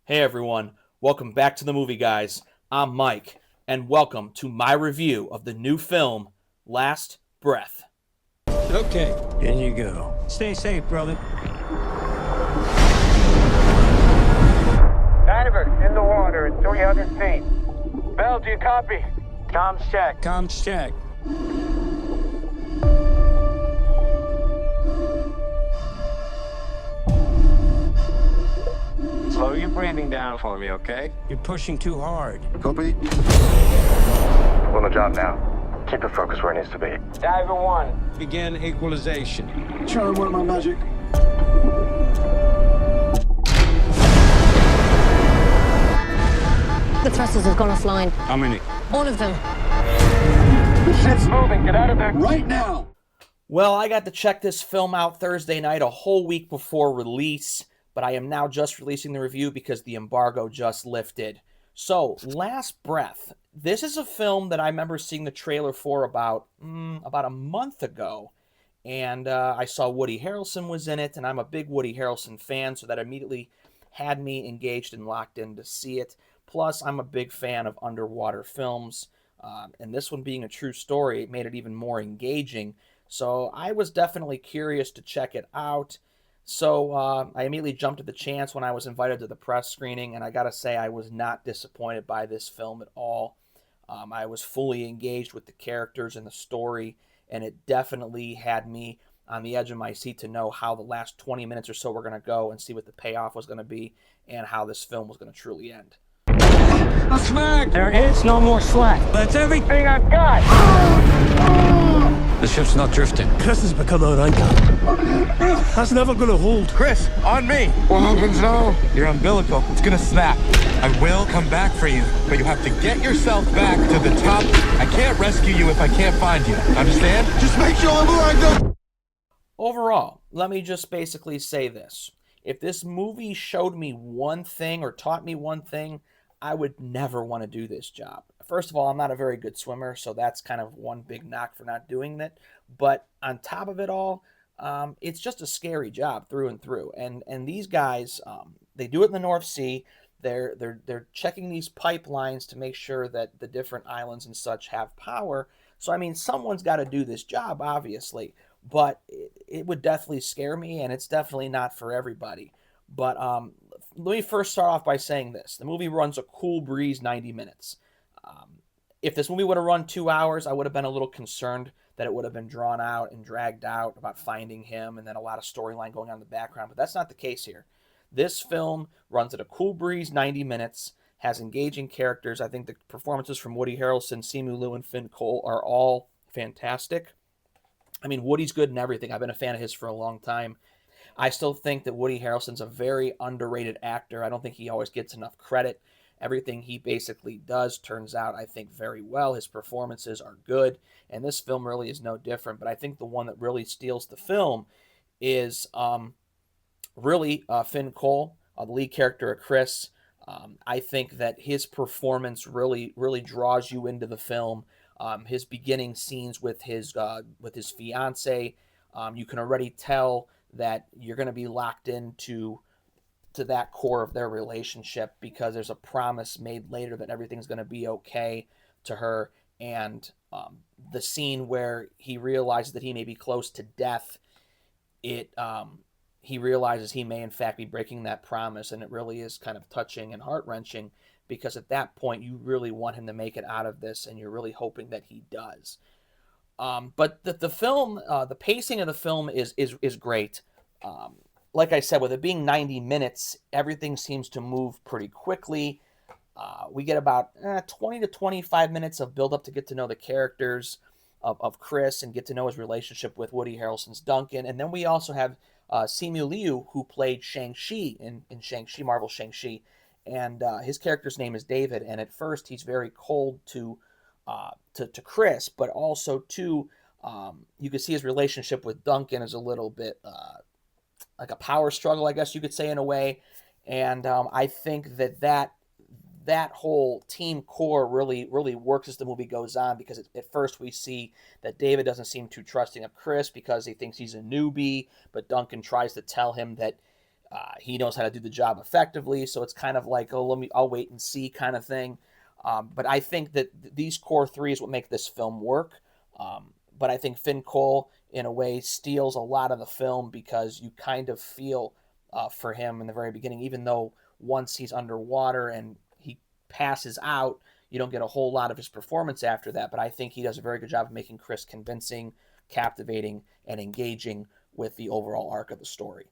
Hey everyone, welcome back to the movie guys. I'm Mike, and welcome to my review of the new film, Last Breath. Okay, in you go. Stay safe, brother. Diver, in the water at 300 feet. Bell, do you copy? Comms check. Comms check. Slow your breathing down for me, okay? You're pushing too hard. Copy. We're on the job now. Keep the focus where it needs to be. Diver 1. Begin equalization. Try to work my magic. The thrusters have gone offline. How many? All of them. The ship's moving. Get out of there. Right now. Well, I got to check this film out Thursday night, a whole week before release, but I am now just releasing the review because the embargo just lifted. So, Last Breath. This is a film that I remember seeing the trailer for about a month ago. And I saw Woody Harrelson was in it, and I'm a big Woody Harrelson fan, so that immediately had me engaged and locked in to see it. Plus, I'm a big fan of underwater films, and this one being a true story, it made it even more engaging. So I was definitely curious to check it out. So I immediately jumped at the chance when I was invited to the press screening, and I gotta say I was not disappointed by this film at all. I was fully engaged with the characters and the story, and it definitely had me on the edge of my seat to know how the last 20 minutes or so were going to go and see what the payoff was going to be and how this film was going to truly end. Smack! There is no more slack. That's everything I've got. The ship's not drifting. Chris has become our anchor. That's never gonna hold. Chris, on me. What happens now? Your umbilical, it's gonna snap. I will come back for you, but you have to get yourself back to the top. I can't rescue you if I can't find you. Understand? Just make sure I'm alive. Overall, let me just basically say this. If this movie showed me one thing or taught me one thing, I would never want to do this job. First of all, I'm not a very good swimmer, so that's kind of one big knock for not doing it. But on top of it all, it's just a scary job through and through. And these guys, they do it in the North Sea. They're checking these pipelines to make sure that the different islands and such have power. So I mean, someone's got to do this job, obviously. But it would definitely scare me, and it's definitely not for everybody. But let me first start off by saying this. The movie runs a cool breeze 90 minutes. If this movie would have run 2 hours, I would have been a little concerned that it would have been drawn out and dragged out about finding him and then a lot of storyline going on in the background. But that's not the case here. This film runs at a cool breeze 90 minutes, has engaging characters. I think the performances from Woody Harrelson, Simu Liu, and Finn Cole are all fantastic. I mean, Woody's good in everything. I've been a fan of his for a long time. I still think that Woody Harrelson's a very underrated actor. I don't think he always gets enough credit. Everything he basically does turns out, I think, very well. His performances are good, and this film really is no different. But I think the one that really steals the film is really Finn Cole, the lead character of Chris. I think that his performance really draws you into the film. His beginning scenes with his fiance, you can already tell that you're going to be locked into that core of their relationship because there's a promise made later that everything's going to be okay to her. And the scene where he realizes that he may be close to death, he realizes he may in fact be breaking that promise, and it really is kind of touching and heart-wrenching because at that point you really want him to make it out of this, and you're really hoping that he does. But the film, the pacing of the film is great. Like I said, with it being 90 minutes, everything seems to move pretty quickly. We get about 20 to 25 minutes of build-up to get to know the characters of Chris and get to know his relationship with Woody Harrelson's Duncan. And then we also have Simu Liu, who played Shang-Chi in Shang-Chi, Marvel Shang-Chi. And his character's name is David. And at first, he's very cold to Chris, but also to you could see his relationship with Duncan is a little bit like a power struggle, I guess you could say, in a way. And I think that whole team core really works as the movie goes on, because at first we see that David doesn't seem too trusting of Chris because he thinks he's a newbie, but Duncan tries to tell him that He knows how to do the job effectively, so it's kind of like, oh, I'll wait and see kind of thing. But I think that these core three is what make this film work. But I think Finn Cole, in a way, steals a lot of the film because you kind of feel for him in the very beginning, even though once he's underwater and he passes out, you don't get a whole lot of his performance after that. But I think he does a very good job of making Chris convincing, captivating, and engaging with the overall arc of the story.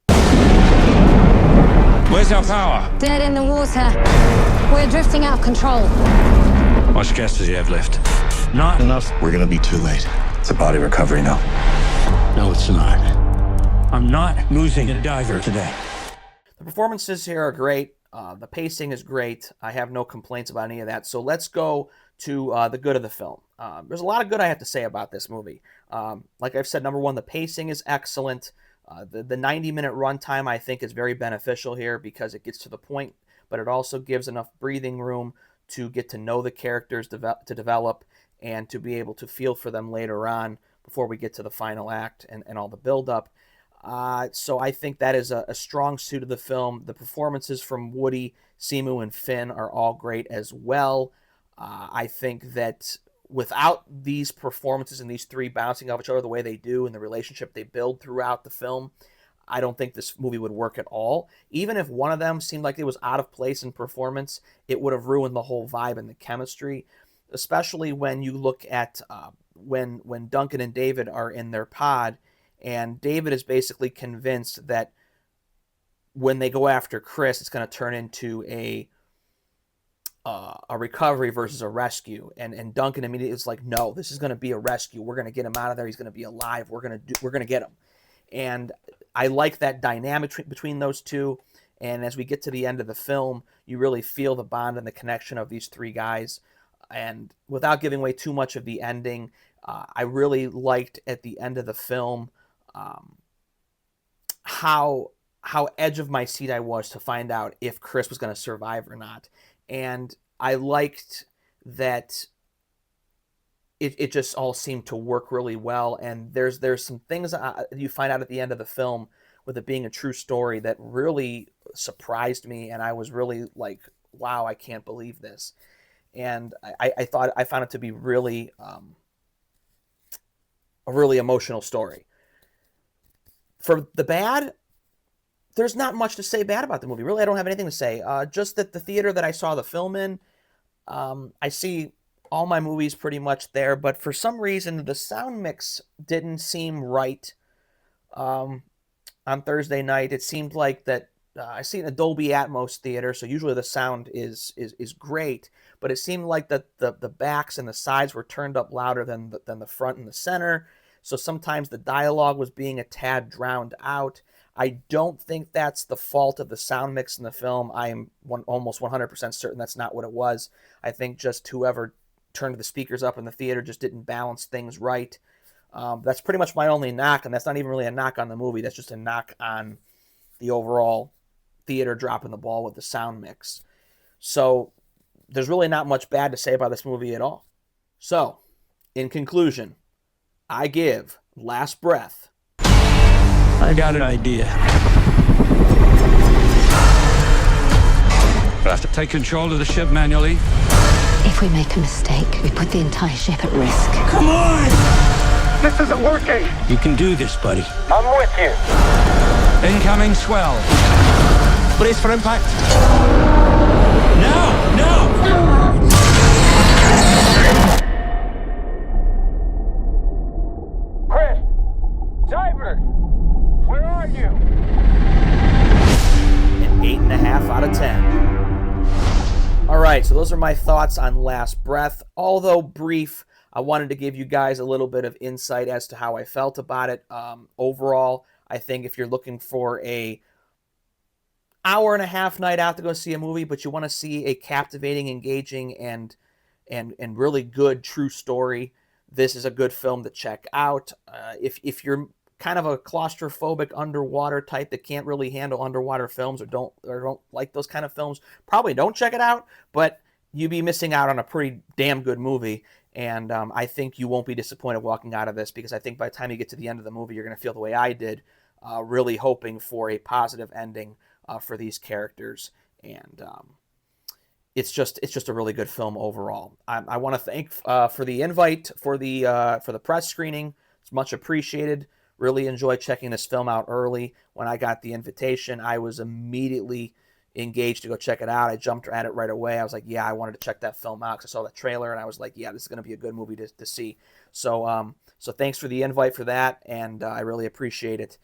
Where's our power? Dead in the water. We're drifting out of control. How much gas does he have left? Not enough. We're gonna be too late. It's a body recovery now. No, it's not. I'm not losing a diver today. The performances here are great. The pacing is great. I have no complaints about any of that. So let's go to the good of the film. There's a lot of good I have to say about this movie. Like I've said, number one, the pacing is excellent. The 90-minute runtime, I think, is very beneficial here because it gets to the point, but it also gives enough breathing room to get to know the characters, to develop, and to be able to feel for them later on before we get to the final act and all the build-up. So I think that is a strong suit of the film. The performances from Woody, Simu, and Finn are all great as well. I think that without these performances and these three bouncing off each other the way they do and the relationship they build throughout the film, I don't think this movie would work at all. Even if one of them seemed like it was out of place in performance, it would have ruined the whole vibe and the chemistry, especially when you look at when Duncan and David are in their pod, and David is basically convinced that when they go after Chris, it's going to turn into a recovery versus a rescue, and Duncan immediately is like, no, this is going to be a rescue. We're going to get him out of there. He's going to be alive. We're going to get him. And I like that dynamic between those two. And as we get to the end of the film, you really feel the bond and the connection of these three guys. And without giving away too much of the ending, I really liked at the end of the film how edge of my seat I was to find out if Chris was going to survive or not. And I liked that it just all seemed to work really well. And there's some things you find out at the end of the film with it being a true story that really surprised me. And I was really like, wow, I can't believe this. And I found it to be really a really emotional story. For the bad, there's not much to say bad about the movie. Really, I don't have anything to say. Just that the theater that I saw the film in, I see all my movies pretty much there, but for some reason, the sound mix didn't seem right on Thursday night. It seemed like that I see an Dolby Atmos theater, so usually the sound is great, but it seemed like that the backs and the sides were turned up louder than the front and the center. So sometimes the dialogue was being a tad drowned out. I don't think that's the fault of the sound mix in the film. I am almost 100% certain that's not what it was. I think just whoever turned the speakers up in the theater just didn't balance things right. That's pretty much my only knock, and that's not even really a knock on the movie. That's just a knock on the overall theater dropping the ball with the sound mix. So there's really not much bad to say about this movie at all. So, in conclusion, I give Last Breath. I got an idea. We'll have to take control of the ship manually. If we make a mistake, we put the entire ship at risk. Come on! This isn't working. You can do this, buddy. I'm with you. Incoming swell. Brace for impact. Now! Chris! Diver! Where are you? An 8.5 out of 10. All right, so those are my thoughts on Last Breath. Although brief, I wanted to give you guys a little bit of insight as to how I felt about it. Overall, I think if you're looking for a hour-and-a-half night out to go see a movie, but you want to see a captivating, engaging, and really good true story, this is a good film to check out. If you're kind of a claustrophobic underwater type that can't really handle underwater films or don't like those kind of films, probably don't check it out, but you'd be missing out on a pretty damn good movie. And I think you won't be disappointed walking out of this, because I think by the time you get to the end of the movie, you're going to feel the way I did, really hoping for a positive ending for these characters, and it's just a really good film overall. I want to thank for the invite for the press screening. It's much appreciated. Really enjoyed checking this film out early. When I got the invitation, I was immediately engaged to go check it out. I jumped at it right away. I was like, yeah, I wanted to check that film out because I saw the trailer and I was like, yeah, this is going to be a good movie to see. So so thanks for the invite for that, and I really appreciate it.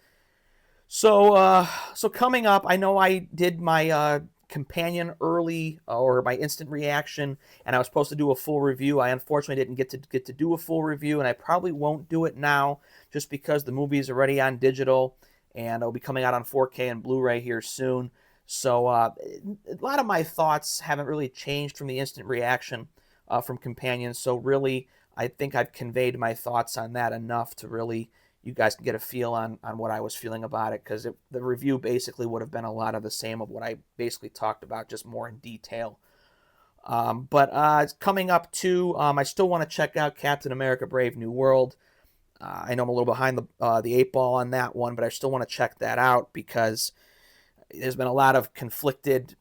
So so coming up, I know I did my companion early or my instant reaction, and I was supposed to do a full review. I unfortunately didn't get to do a full review, and I probably won't do it now just because the movie is already on digital and it'll be coming out on 4K and Blu-ray here soon. So a lot of my thoughts haven't really changed from the instant reaction from companion. So really, I think I've conveyed my thoughts on that enough to really you guys can get a feel on what I was feeling about it, because the review basically would have been a lot of the same of what I basically talked about, just more in detail. But coming up too, I still want to check out Captain America Brave New World. I know I'm a little behind the 8 ball on that one, but I still want to check that out because there's been a lot of conflicted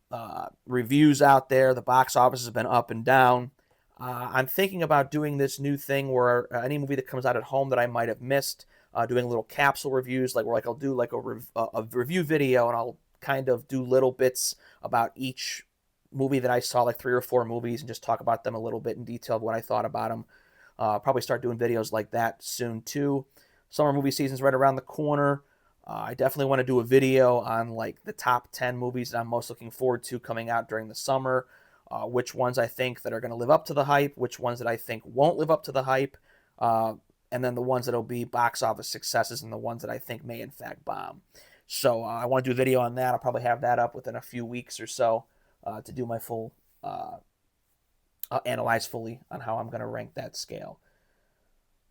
reviews out there. The box office has been up and down. I'm thinking about doing this new thing where any movie that comes out at home that I might have missed, doing little capsule reviews, like I'll do like a review video, and I'll kind of do little bits about each movie that I saw, like 3 or 4 movies, and just talk about them a little bit in detail of what I thought about them. Probably start doing videos like that soon too. Summer movie season's right around the corner. I definitely want to do a video on like the top 10 movies that I'm most looking forward to coming out during the summer. Which ones I think that are going to live up to the hype, which ones that I think won't live up to the hype, and then the ones that will be box office successes and the ones that I think may in fact bomb. So I want to do a video on that. I'll probably have that up within a few weeks or so to do my full, analyze fully on how I'm going to rank that scale.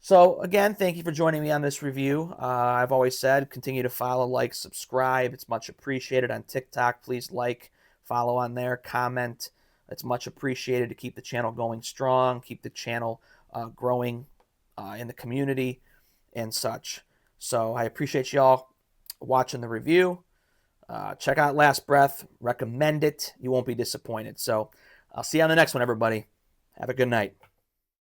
So again, thank you for joining me on this review. I've always said, continue to follow, like, subscribe. It's much appreciated on TikTok. Please like, follow on there, comment. It's much appreciated to keep the channel going strong, keep the channel growing in the community and such. So I appreciate y'all watching the review. Check out Last Breath. Recommend it. You won't be disappointed. So I'll see you on the next one, everybody. Have a good night.